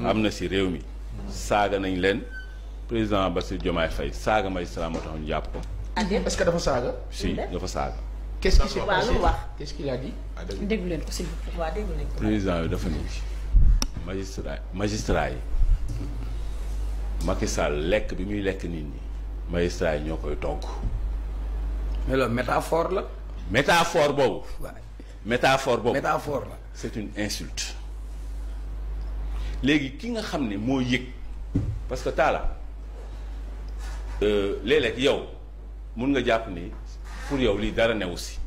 am na si réew mi saaga nañ leen président Bassirou Diomaye Faye saaga magistrat moo tax ñu jàpp ko. est-ce que dafa saaga. si dafa saaga. qu'est-ce qui s'est passé qu'est-ce qu'il a dit. déglu leen ko s'il vous plaît. waaw déglu leen ko. président bi dafa ni magistrat yi Macky Sall lekk bi muy lekk nit ñi magistrat yi ñoo koy togg. mais loolu métaphore la. métaphore boobu. waaw métaphore boobu. métaphore la. c'est une insulte. léegi ki nga xam ne moo yëg parce que Talla léeg-léeg yow mun nga jàpp ni pour yow lii dara newu si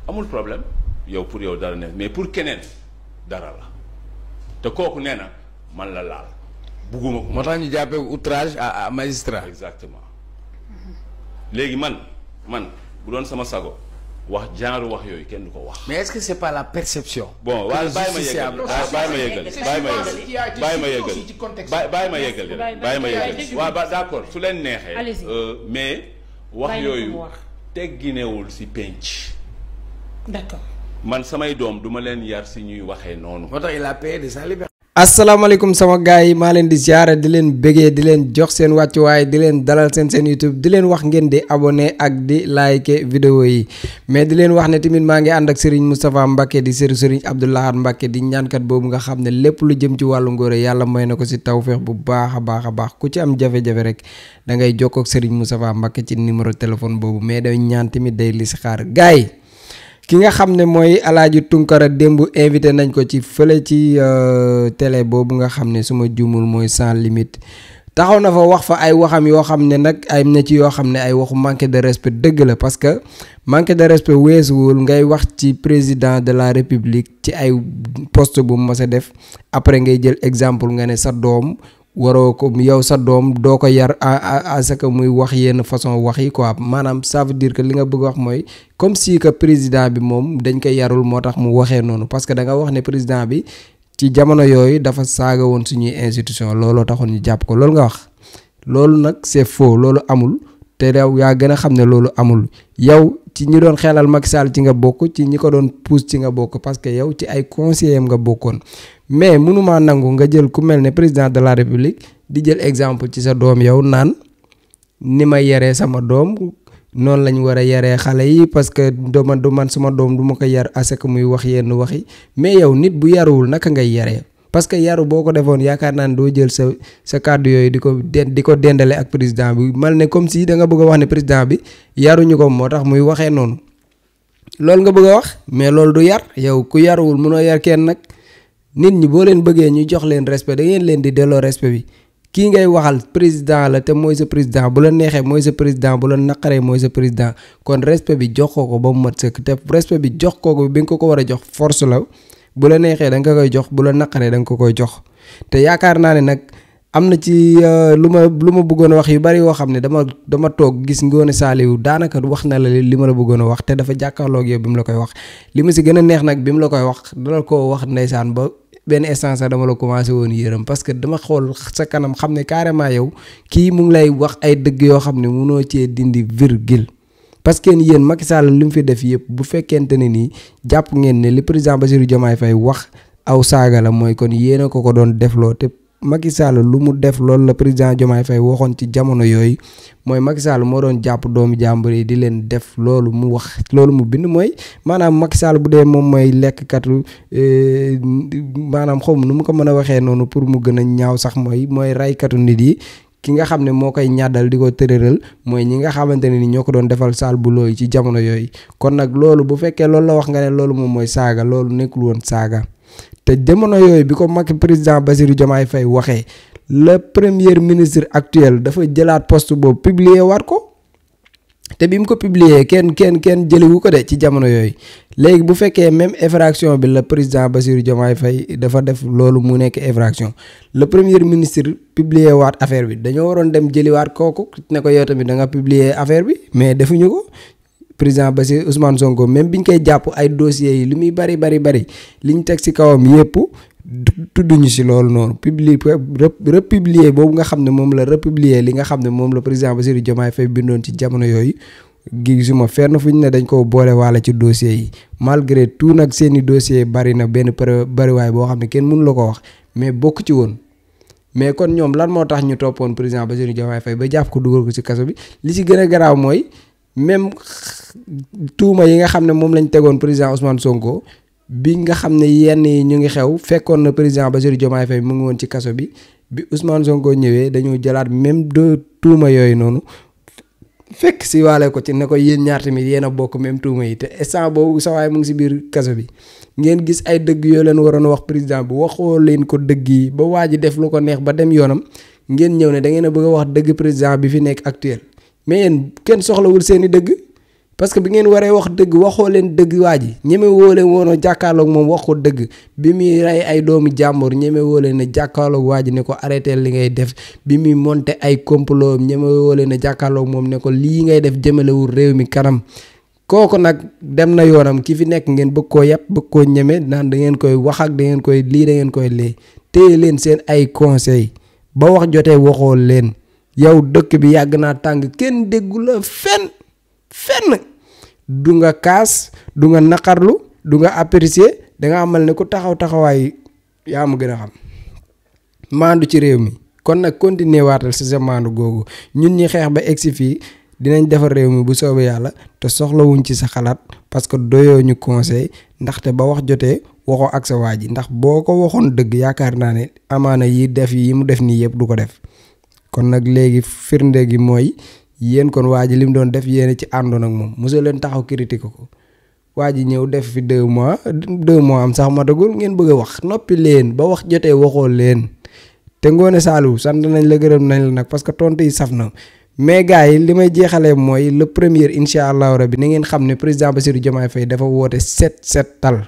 amul problème yow pour yow dara new mais pour keneen dara la te kooku nee na man la laal bugguma ko. moo tax ñu jàppee outrage à magistrat. exactement léegi man bu doon sama sago wax genre wax yooyu kenn du ko wax. mais est-ce que c'est pas la perception. bon waaye bàyyi ma yeggali waaw d'accord su leen neexee. mais wax yooyu tegginewul ci penc. d'accord. man samay doom duma leen yar ci ñuy waxee noonu. moo tax il a payé de sa liberté. asalaamaaleykum sama gars yi maa leen di ziara di leen bëggee di leen jox seen wàccuwaay di leen dalal seen YouTube di leen wax ngeen di abonné ak di like vidéo yi mais di leen wax ne tamit maa ngi ànd ak Serigne Moustapha Mbacké di Serigne Abdou Lahad Mbacké di ñaankat boobu nga xam ne lépp lu jëm ci wàllu ngóore yàlla may na ko ci tawféex bu baax a baax ku ci am jafe-jafe rek da ngay jokkoo ak Serigne Moustapha Mbacké ci numéro téléphone boobu mais day ñaan tamit day listixaar gars yi ki nga xam ne mooy Alaaji Tunkara démb invité nañ ko ci fële ci télé boobu nga xam ne suma juumul mooy sans limite taxaw na fa wax fa ay waxam yoo xam ne nag ay na ci yoo xam ne ay waxu manque de respect dëgg la parce que manque de respect weesuwul ngay wax ci président de la république ci ay poste bu mu mës a def après ngay jël exemple nga ne sa doom waroo ko yow sa doom doo ko yar à ce que muy wax yenn façon wax yi quoi maanaam ça veut dire que li nga bëgg wax mooy comme si que président bi moom dañ ko yarul moo tax mu waxee noonu parce que da nga wax ne président bi ci jamono yooyu dafa saaga woon suñuy institution looloo taxoon ñu jàpp ko loolu nga wax loolu nag c'est faux loolu amul te yow yaa gën a xam ne loolu amul yow ci ñi doon xeelal Macky Sall ci nga bokk ci ñi ko doon pousse ci nga bokk parce que yow ci ay conseillers nga bokkoon mais mënumaa nangu nga jël ku mel ne président de la république di jël exemple ci sa doom yow naan ni ma yaree sama doom noonu lañ war a yaree xale yi parce que du man suma doom du ma ko yar à ce que muy wax yenn wax yi mais yow nit bu yaruwul naka ngay yaree parce que yaru boo ko defoon yaakaar naa ne doo jël sa kàddu yooyu di ko dendale ak président bi mal ne comme si da nga bëgg a wax ne président bi yaruñu ko moo tax muy waxee noonu loolu nga bëgg a wax mais loolu du yar yow ku yaruwul mënoo yar kenn nag nit ñi boo leen bëggee ñu jox leen respect da ngeen leen di delloo respect bi kii ngay waxal président la te mooy sa président bu la neexee mooy sa président bu la naqaree mooy sa président kon respect bi jox ko ba mu mat sëkk te respect bi jox ko bi nga ko war a jox force la bu la neexee da nga koy jox bu la naqaree da nga ko koy jox te yaakaar naa ne nag am na ci lu ma bëggoon a wax yu bari yoo xam ne dama toog gis Ngoné Saliou daanaka wax na la li ma la bëggoon a wax te dafa jàkkaarloo ak yow bi mu la koy wax li ma si gën a neex nag bi mu la koy wax dala ko wax ndeysaan ba benn instant sax dama la commencé woon yërëm parce que dama xool sa kanam xam ne carrément yow kii mu ngi lay wax ay dëgg yoo xam ne munoo cee dindi virgule parce que yéen Macky Sall li mu fi def yëpp bu fekkente ne nii jàpp ngeen ne li président Bassirou Diomaye Faye wax aw saaga la mooy kon yéen a ko doon defloo te Macky Sall lu mu def loolu la président Diomaye Faye waxoon ci jamono yooyu mooy Macky Sall moo doon jàpp doomu jàmbur yi di leen def loolu mu wax loolu mu bind mooy maanaam Macky Sall bu dee moom mooy lekkkatu maanaam xaw ma nu mu ko mën a waxee noonu pour mu gën a ñaaw sax mooy raykatu nit yi ki nga xam ne moo koy ñàddal di ko tërëral mooy ñi nga xamante ne ni ñoo ko doon defal Sall bu looy ci jamono yooyu kon nag loolu bu fekkee loolu la wax nga ne loolu moom mooy saaga loolu nekkul woon saaga te jamono yooyu bi ko Macky président Bassirou Diomaye Faye waxee le premier ministre actuel dafa jëlaat poste boobu publier waat ko te bi mu ko publier kenn jëliwu ko de ci jamono yooyu léegi bu fekkee même infraction bi la président Bassirou Diomaye Faye dafa def loolu mu nekk infraction le premier ministre publier waat affaire bi dañoo waroon dem jëliwaat kooku ne ko yow tamit da nga publier affaire bi mais defuñu ko président Bassirou Ousmane Sonko même biñ koy jàpp ay dossiers yi li muy bari liñ teg ci kawam yépp tudduñu ci loolu noonu republier boobu nga xam ne moom la republier li nga xam ne moom la président Bassirou Diomaye Faye bindoon ci jamono yooyu gisuma fenn fu ñu ne dañ ko boole waale ci dossiers yi malgré tout nag seeni dossiers bari na benn bariwaay boo xam ne kenn mënu la ko wax mais bokk ci woon mais kon ñoom lan moo tax ñu toppoon président Bassirou Diomaye Faye ba jàpp ko dugal ko ci kaso bi li ci gën a garaaw mooy même tuuma yi nga xam ne moom lañ tegoon président Ousmane Sonko bi nga xam ne yenn yi ñu ngi xew fekkoon na président Bassirou Diomaye Faye mu ngi woon ci kaso bi Ousmane Sonko ñëwee dañoo jëlaat même de tuuma yooyu noonu fekk si waale ko ci ne ko yéen ñaar tamit yéen a bokk même tuuma yi te instant boobu sa waay mu ngi si biir kaso bi ngeen gis ay dëgg yoo leen waroon a wax président bi waxoo leen ko dëgg yi ba waa ji def lu ko neex ba dem yoonam ngeen ñëw ne da ngeen a bëgg a wax dëgg président bi fi nekk actuel mais yéen kenn soxlawul seeni dëgg parce que bi ngeen waree wax dëgg waxoo leen dëgg waa ji ñeme woo leen woon a jàkkaarloog moom wax ko dëgg bi muy rey ay doomu jàmbur ñeme woo leen ne jàkkaarloog waa ji ne ko arrêté li ngay def bi muy monté ay complot ñeme woo leen ne jàkkaarloog moom ne ko lii ngay def jëmalewul réew mi kanam kooku nag dem na yoonam ki fi nekk ngeen bëgg koo yàpp bëgg koo ñeme naan da ngeen koy wax ak da ngeen koy lii da ngeen koy lee téye leen seen ay conseil ba wax jotee waxoo leen yow dëkk bi yàgg naa tàng kenn déggu la fenn du nga kaas du nga naqarlu du nga apprécier danga amal ne ku taxawaay yaa ma gën a xam maandu ci réew mi kon nag continuer waatal si sa maandu googu ñun ñi xeex ba egsi fii dinañ defar réew mi bu soobee yàlla te soxlawuñ ci sa xalaat parce que doyoo ñu conseil ndaxte ba wax jotee waxoo ak sa waa ji ndax boo ko waxoon dëgg yaakaar naa ne amaana yi def yi mu def nii yëpp du ko def kon nag léegi firnde gi mooy yéen kon waa ji li mu doon def yéen ci àndoon ak moom mosoo leen taxaw critique ko waa ji ñëw def fi 2 mois am sax matagul ngeen bëgg a wax noppi leen ba wax jotee waxoo leen te Ngoné Saliou sant nañ la gërëm nañ la nag parce que tontu yi saf na mais gars yi li may jeexalee mooy le premier incha allahu rabi na ngeen xam ne président Bassirou Diomaye Faye dafa woote setal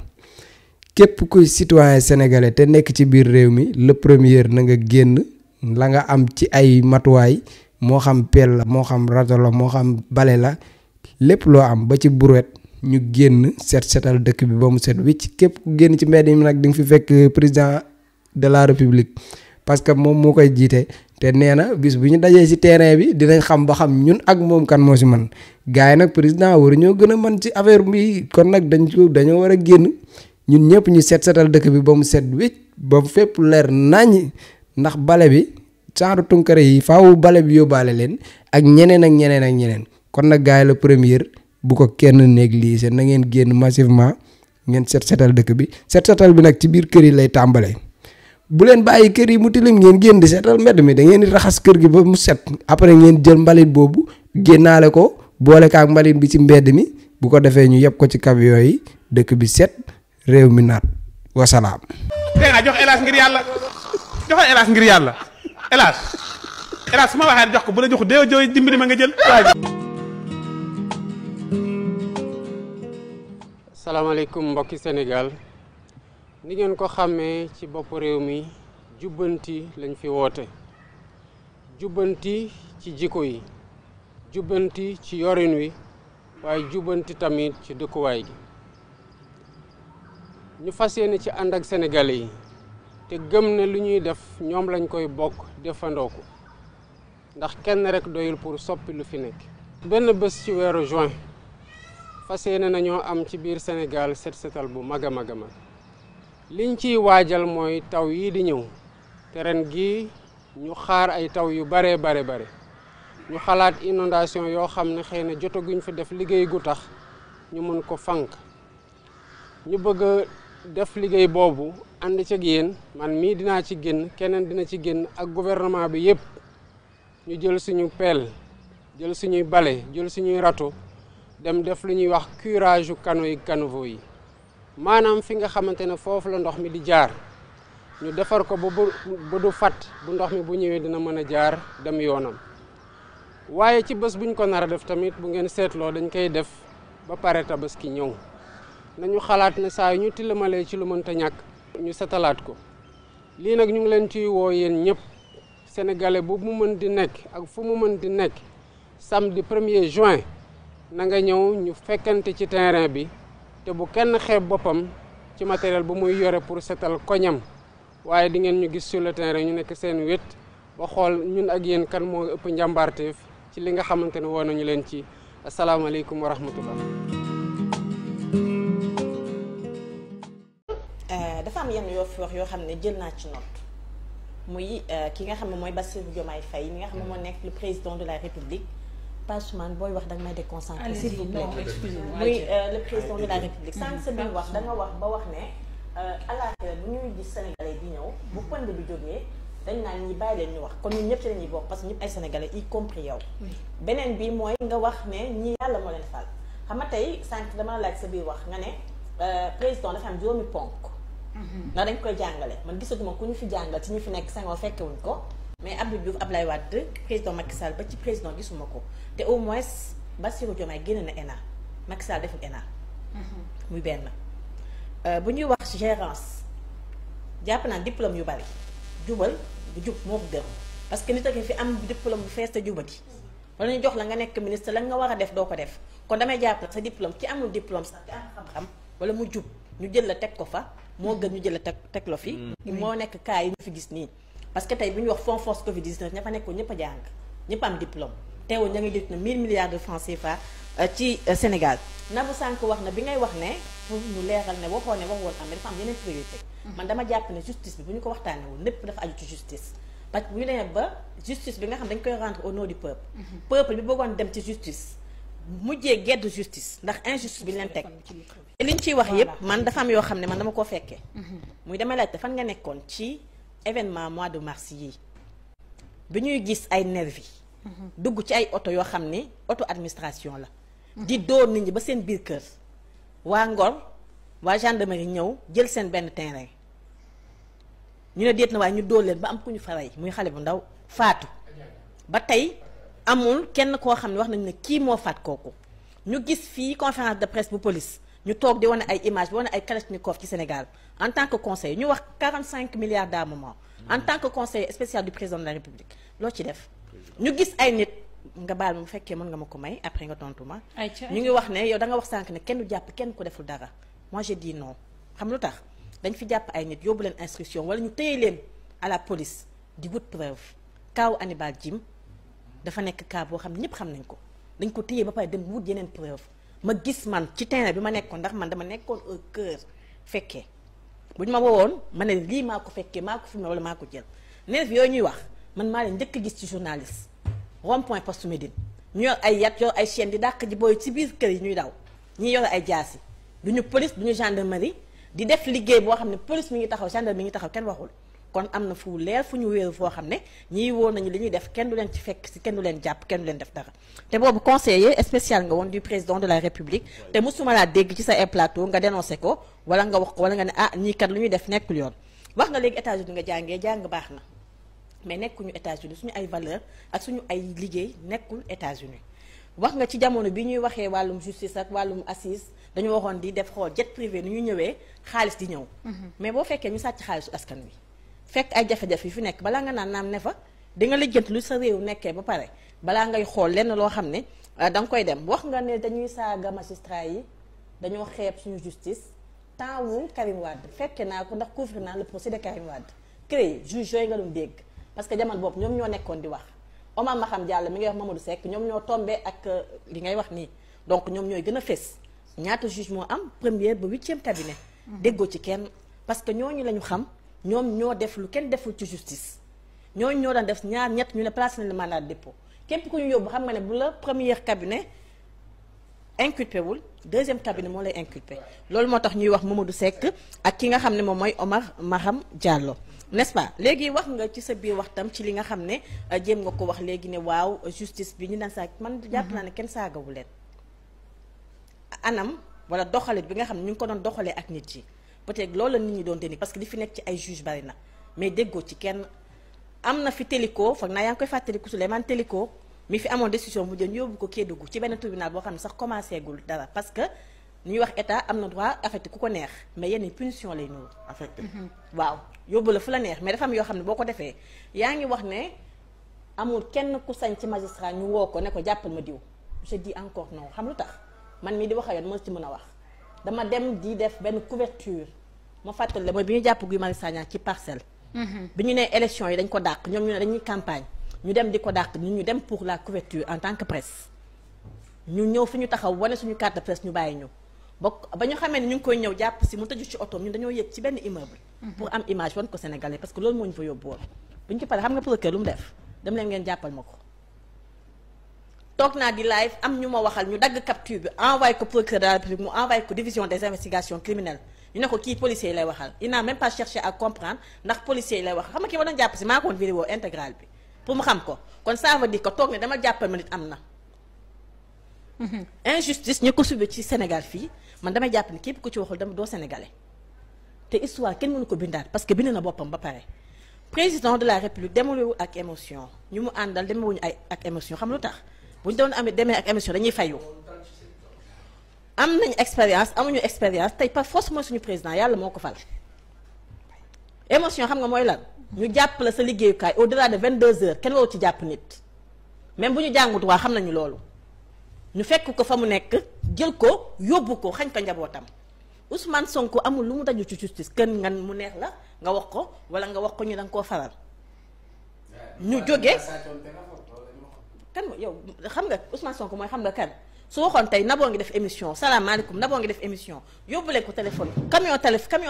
képp kuy citoyen sénégalais te nekk ci biir réew mi le premier na nga génn la nga am ci ay matuwaay moo xam pelle la moo xam rato la moo xam bale la lépp loo am ba ci brouette ñu génn setal dëkk bi ba mu set wicc képp ku génn ci mbedd yi nag di nga fi fekk président de la république parce que moom moo koy jiite te nee na bis bu ñu dajee ci terrain bi dinañ xam ba xam ñun ak moom kan moo ci man gars yi nag président waru ñoo gën a man ci affaire bi kon nag dañoo war a génn ñun ñëpp ñu setal dëkk bi ba mu set wicc ba fépp leer nañ ndax bale bi genre tunkare yi faaw bale bi yóbbaale leen ak ñeneen kon nag gars yi la première bu ko kenn négliger na ngeen génn massivement ngeen setal dëkk bi setal bi nag ci biir kër yi lay tàmbalee bu leen bàyyi kër yi mu tilim ngeen génn di setal mbedd mi da ngeen di raxas kër gi ba mu set après ngeen jël mbalit boobu génnaale ko boole kaak mbalit bi ci mbedd mi bu ko defee ñu yeb ko ci camion yi dëkk bi set réew mi naat wasalaam. dégg nga jox hélas ngir yàlla joxal hélas ngir yàlla hélas su ma waxee jox ko bu la jox dee jooy dimbali ma nga jël. salaamaaleykum mbokki Sénégal ni ngeen ko xàmmee ci bopp réew mi jubbanti lañ fi woote jubbanti ci jikko yi jubbanti ci yorin wi waaye jubbanti tamit ci dëkkuwaay gi ñu fas yéene ci ànd ak sénégalais yi te gëm ne lu ñuy def ñoom lañ koy bokk defandoo ko ndax kenn rek doyul pour soppi lu fi nekk. benn bés ci weeru juin fas yéene nañoo am ci biir Sénégal setal bu mag a mag liñ ciy waajal mooy taw yi di ñëw te ren gi ñu xaar ay taw yu bare ñu xalaat inondation yoo xam ne xëy na jotaguñ fi def liggéey gu tax ñu mën ko fànq ñu bëgg a def liggéey boobu ànd ci ak yéen man mii dinaa ci génn keneen dina ci génn ak gouvernement bi yépp ñu jël suñu pelle jël suñuy bale jël suñuy râteau dem def lu ñuy wax curage canaux yi caniveaux yi maanaam fi nga xamante ne foofu la ndox mi di jaar ñu defar ko ba du fat bu ndox mi bu ñëwee dina mën a jaar dem yoonam waaye ci bés buñ ko nar a def tamit bu ngeen seetloo dañ koy def ba pare tabaski ñëw nañu xalaat ne saa yu ñu tilimalee ci lu mënta ñàkk ñu setalaat ko lii nag ñu ngi leen ciy woo yéen ñëpp sénégalais bu mu mën di nekk ak fu mu mën di nekk samedi 1er juin na nga ñëw ñu fekkante ci terrain bi te bu kenn xeeb boppam ci matériel bu muy yore pour setal koñam waaye di ngeen ñu gis sur le terrain ñu nekk seen wet ba xool ñun ak yéen kan moo ëpp njàmbaarteef ci li nga xamante ne woo nañu leen ci asalaamaaleykum wa rahmatullah. dafa am yenn yoo fi wax yoo xam ne jël naa ci note muy ki nga xam ne mooy Bassirou Diomaye Faye mi nga xam ne moo nekk le président de la République. Passeman booy wax danga may déconcentré s'il vous plaît. muy le président de la République. sànq sa biir wax da nga wax ba wax ne àllaaxira bu ñuy gis Sénégalais di ñëw bu pënd bi jógee dañ naan ñi bàyyi leen ñu wax kon ñun ñëpp ci lañuy bokk parce que ñëpp ay Sénégalais y compris yow. beneen bi mooy nga wax ne ñi yàlla moo leen fal xam nga tey sànq dama laaj sa biir wax nga ne président dafa am juróomi ponk. ndax dañ koy jàngale man gisatuma ku ñu fi jàngal ci ñu fi nekk Senghor fekkewuñ ko. mais Abdou Diouf Abdoulaye Wade président Macky Sall ba ci président gisuma ko te au moins Bassirou Diomaye génn na ENA Macky Sall deful ENA. muy benn bu ñuy wax gérance jàpp naa diplôme yu bari jubal bu jub moo ko gën parce que nit a fi am diplôme bu fees te jubati wala ñu jox la nga nekk ministre la nga war a def doo ko def kon damay jàpp nag sa diplôme ki amul diplôme sax te am xam-xam wala mu jub ñu jël la teg ko fa moo gën ñu jël la teg la fi. moo nekk cas yi ñu fi gis nii. parce que tey bu ñu wax fonds force Covid 19 ña fa nekkoon ñëpp a jàng ñëpp am diplôme teewul ña ngi jot na 1000 milliards de francs CFA ci Sénégal Nabou Sànk wax na bi ngay wax ne pour ñu leeral ne waxoo ne wax woon am dafa am yeneen priorité. man dama jàpp ne justice bi bu ñu ko waxtaanee lépp dafa aju ci justice. parce que bu ñu demee ba justice bi nga xam dañ koy rendre au nom du peuple. peuple bi bëggoon dem ci justice mujjee gedd justice ndax injustice bi leen teg. te liñ ciy wax yépp man dafa am yoo xam ne man dama koo fekkee. muy damay laajte fan nga nekkoon ci. événement mois de mars yii bi ñuy gis ay nervi dugg ci ay oto yoo xam ni auto administration la di dóor nit ñi ba seen biir kër waa Ngor waa gendarmerie ñëw jël seen benn terrain ñu ne déet na waaye ñu dóor leen ba am ku ñu fa rey muy xale bu ndaw faatu ba tey amul kenn koo xam ne wax nañu ne kii moo faat kooku ñu gis fii conférence de presse bu police ñu toog di wane ay image di wane ay kalachnikov ci Sénégal en tant que conseiller ñu wax 45 milliards d'armement en tant que conseiller spécial du président de la République loo ci def ñu gis ay nit nga baal ma bu fekkee mën nga ma ko may après nga tontu ma ñu ngi wax ne yow da nga wax sànq ne kenn du jàpp kenn ko deful dara moi je dis non xam lu tax dañ fi jàpp ay nit yóbbu leen instruction wala ñu téye leen à la police di wut preuve kaaw Hannibal Djim dafa nekk cas boo xam ne ñëpp xam nañ ko dañ ko téye ba pare dem wut yeneen preuve ma gis man ci terrain bi ma nekkoon ndax man dama nekkoon au cœur fekkee bu ñu ma woowoon ma ne lii maa ko fekkee maa ko filmé wala maa ko jël nervi yooyu ñuy wax man maa leen njëkk a gis ci journaliste rond point poste Médine ñu yor ay yat yor ay chaîne di dàq ji booy ci biir kër yi ñuy daw ñi yor ay jaasi du ñu police du ñu gendarmerie di def liggéey boo xam ne police mi ngi taxaw gendarmerie mi ngi taxaw kenn waxul kon am na fu leer fu ñu wéeru foo xam ne ñii woo nañu li ñuy def kenn du leen ci fekk si kenn du leen jàpp kenn du leen def dara te boobu conseiller spécial nga woon du président de la République te mosuma laa dégg ci sa ay plateau nga dénoncé ko wala nga wax ko wala nga ne ah ñii kat lu ñuy def nekkul yoon wax nga léegi États-Unis nga jàngee jàng baax na mais nekkuñu États-Unis suñu ay valeur ak suñu ay liggéey nekkul États-Unis wax nga ci jamono bi ñuy waxee wàllum justice ak wàllum assise dañu waxoon di def xool jet privé ni ñu ñëwee xaalis di ñëw mais boo fekkee ñu sàcc xaalisu askan wi fekk ay jafe-jafe yi fi nekk balaa nga naan naam ne fa di nga lijjanti lu sa réew nekkee ba pare balaa ngay xool lenn loo xam ne da nga koy dem wax nga ne dañuy saaga magistrat yi dañoo xeeb suñu justice temps wu Karim Wade fekke naa ko ndax couvrir naa le procès de Karim Wade créé juge yooyu nga doon dégg parce que jamono boobu ñoom ñoo nekkoon di wax Omar Maham Diallo mi ngi wax Mamadou Seck ñoom ñoo tombé ak li ngay wax nii donc ñoom ñooy gën a fés ñaata juge moo am première ba 8e cabinet déggoo ci kenn parce que ñooñu la ñu xam ñoom ñoo def lu kenn deful ci justice ñooñu ñoo daan def ñaar ñett ñu ne placé nañ le mandat de dépôt képp ku ñu yóbbu xam nga ne bu la premier cabinet inculpé wul 2e cabinet moo lay inculpé loolu moo tax ñuy wax Mamadou Seck ak ki nga xam ne moom mooy Omar Maham Diallo n'est-ce pas léegi wax nga ci sa biir waxtam ci li nga xam ne jéem nga ko wax léegi ne waaw justice bi ñu daan saag man jàpp naa ne kenn saagawu leen anam wala doxalit bi nga xam ne ñu ngi ko doon doxalee ak nit yi peut-être loolu la nit ñi doon déni parce que li fi nekk ci ay juge bari na mais déggoo ci kenn am na fi Téliko foog naa yaa ngi koy fàttaliku Souleymane Téliko mi fi amoon décision bu jën yóbbu ko Kédougou ci benn tribunal boo xam ne sax commencé gul dara parce que ñuy wax état am na droit affecté ku ko neex mais yenn punition lay nuru affecté waaw yóbbu la fu la neex mais dafa am yoo xam ne boo ko defee yaa ngi wax ne amul kenn ku sañ ci magistrat ñu woo ko ne ko jàppal ma diw je dis encore non xam lu tax man mii di wax ak yoon moo ci mën a wax dama dem di def benn couverture ma fàttali la mooy bi ñu jàpp Guy Marius Sagna ci Parcelles bi ñu nee élection yi dañ ko dàq ñoom ñu ne dañuy campagne ñu dem di ko dàq ñu dem pour la couverture en tant que presse ñu ñëw fi ñu taxaw wane suñu carte de presse ñu bàyyi ñu ba ñu xamee ne ñu ngi koy ñëw jàpp si mu tëju ci oto ñun dañoo yëg ci benn immeuble pour am image wan ko sénégalais parce que loolu moo ñu fa yóbbu woon bu ñu ci paree xam nga procureur lu mu def dem leen ngeen jàppal ma ko. toog naa di live am ñu ma waxal ñu dagg capture bi envoyé ko procureur de la République mu envoyé ko division des investigations criminelles ñu ne ko kii policier yi lay waxal il n'a même pas cherché à comprendre ndax policier yi lay wax xam nga kii ma doon jàpp si maa ko woon vidéo intégrale bi pour mu xam ko kon ça veut dire que toog ne dama jàppal ma nit am na. injustice ñu ko subir ci Sénégal fii man damay jàpp ni képp ku ci waxul dama doo sénégalais te histoire kenn mënu ko bindaat parce que bind na boppam ba pare. président de la République demewul ak émotion ñu mu àndal demewuñu ay ak émotion xam lu tax. bu ñu doon demee ak émission dañuy fayu am nañu expérience amuñu expérience tey par force mooy suñu président yàlla moo ko fal émotion xam nga mooy lan ñu jàpp la sa liggéeyukaay au delà de 22 heures kenn waru ci jàpp nit même bu ñu jàngut waa xam nañu loolu ñu fekk ko fa mu nekk jël ko yóbbu ko xañ ko njabootam Ousmane Sonko amul lu mu daju ci justice kën nga mu neex la nga wax ko wala nga wax ko ñu danga koo faral ñu jógee kan yow xam nga Ousmane Sonko mooy xam nga kan su waxoon tey Naboo ngi def émission salaamaaleykum Naboo ngi def émission yóbbu leen ko téléphone camion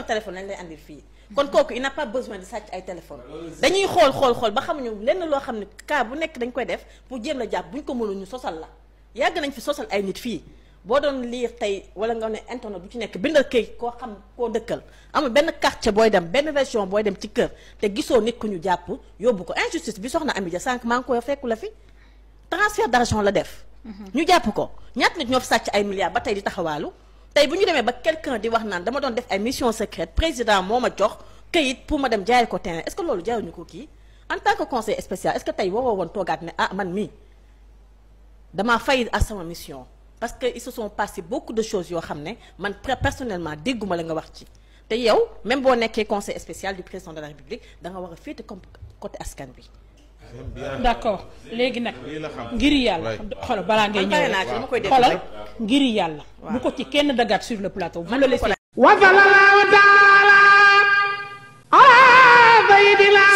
téléphone lañ lay andil fii kon kooku il n'a pas besoin de sàcc ay téléphone dañuy xool ba xamuñu lenn loo xam ne cas bu nekk dañ koy def pour jéem la jàpp bu ñu ko mënul ñu sosal la yàgg nañ fi sosal ay nit fii boo doon lire tey wala nga ne internet bu ci nekk bindal këy koo xam koo dëkkal amul benn quartier booy dem benn région booy dem ci kër te gisoo nit ku ñu jàpp yóbbu ko injustice bi soxna Amy Dia sànq maa ngi koy fekku la fi transfert d'argent la def. ñu jàpp ko ñaata nit ñoo fi sàcc ay milliards ba tey di taxawaalu tey bu ñu demee ba quelqu'un di wax naan dama doon def ay mission secrète président moo ma jox këyit pour ma dem jaay ko terrain est-ce que loolu jaayuñu ko kii en tant que conseiller spécial est-ce que tey waroo woon toogaat ne ah man mii damaa faillir à sama mission parce que ils se sont passé beaucoup de choses yoo xam ne man personnellement dégguma la nga wax ci te yow même boo nekkee conseiller spécial du président de la République da nga war a féete comme côté askan bi. d'accord léegi nag ngir yàlla xoolal balaa ngay ñëw xoolal ngir yàlla bu ko ci kenn dagaat sur le plateau vous le laissez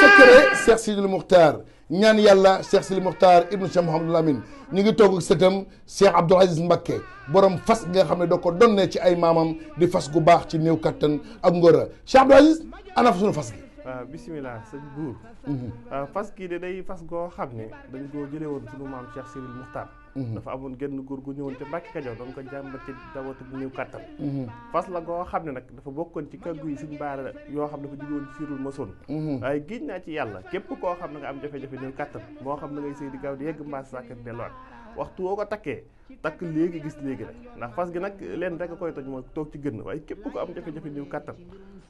secret Cheikh Sidil Mukhtar ñaan yàlla Cheikh Sidil Mukhtar ibnu Cheikh Mouhamadou Lamine ñu ngi toog ak sëtam Cheikh Abdoul Aziz Mbacké borom fas nga xam ne doo ko donnee ci ay maamam di fas gu baax ci néew kattan ak ngóora Cheikh Abdoul Aziz ana fa suñu fas gi. waaw bisimilah sëñ buur fas kii de day fas goo xam ne dañ koo jëlee woon sunu maam Cheikh Sidil Mukhtar dafa amoon genn góor gu ñëwoon te Mbàkke Kajoor doon ko jàmbat ci dawatu bu néew kattan fas la goo xam ne nag dafa bokkoon ci kàggu yi suñ baara yoo xam ne dafa jóge woon siirul masoon waaye géej naa ci yàlla képp koo xam ne nga am jafe-jafe néew kattan moo xam ne ngay sëy di gaaw di yegg mbaas sàkkat delluwaat waxtu woo ko takkee takk léegi gis léegi nag ndax fas gi nag leen rek a koy toj mooy toog ci gën waaye képp ko am jafe-jafe néew kattan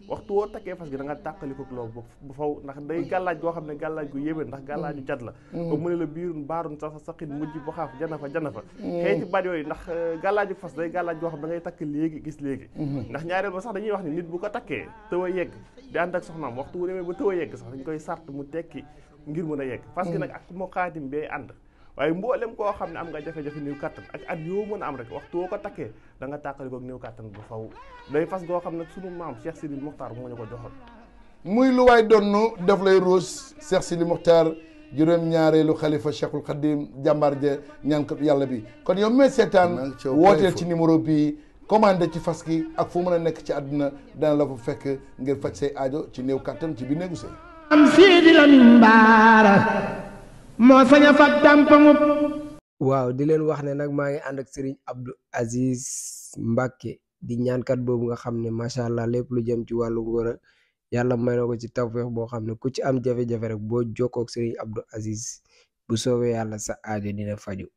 waxtu woo takkee fas gi da nga tàqaliko loolu bu faw ndax day gàllaaj goo xam ne gàllaaj gu yéeme ndax gàllaaju cat la ba mu ne la biirun baarun sa saqin mujj bu xaaf jana fa xëyti baat yooyu ndax gàllaaju fas day gàllaaj goo xam ne da ngay takk léegi gis léegi ndax ñaareel ba sax dañuy wax ni nit bu ko takkee tëw a yegg di ànd ak soxnaam waxtu wu demee ba tëw a yegg sax dañ koy sart mu tekki ngir mën a yegg fas gi nag ak moo xaatim bee ànd waaye mboolem koo xam ne am nga jafe-jafe néew kattan ak at yoo mën a am rek waxtu woo ko takkee da nga tàqalikook néew kattan bu faw day fas goo xam ne sunu maam Cheikh Sidil Mukhtar moo ñu ko joxoon muy lu waay donnu daf lay ruus Cheikh Sidil Mukhtar juróom-ñaareelu xalifa Cheikhul Khadim jàmbaar ja ñaan ko yàlla bi kon yow mee seetaan wooteel ci numéro bii commandé ci fas gi ak fu mën a nekk ci àdduna dana la fa fekk ngir faj say aajo ci néew kattan ci bi néegu sëy am Sidi Lamine Bara moo sañ a fat tàmpaŋub waaw di leen wax ne nag maa ngi ànd ak Serigne Abdou Aziz Mbacké di ñaankat boobu nga xam ne macha allah lépp lu jëm ci wàllu ngóora yàlla may na ko ci tawfeex boo xam ne ku ci am jafe-jafe rek boo jokkoo ak Serigne Abdou Aziz bu soobee yàlla sa aajo dina faju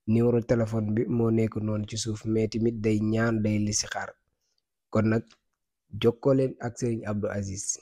numéro téléphone bi moo nekk noonu ci suuf mais tamit day ñaan day listixaar kon nag jokkoo leen ak Serigne Abdou Aziz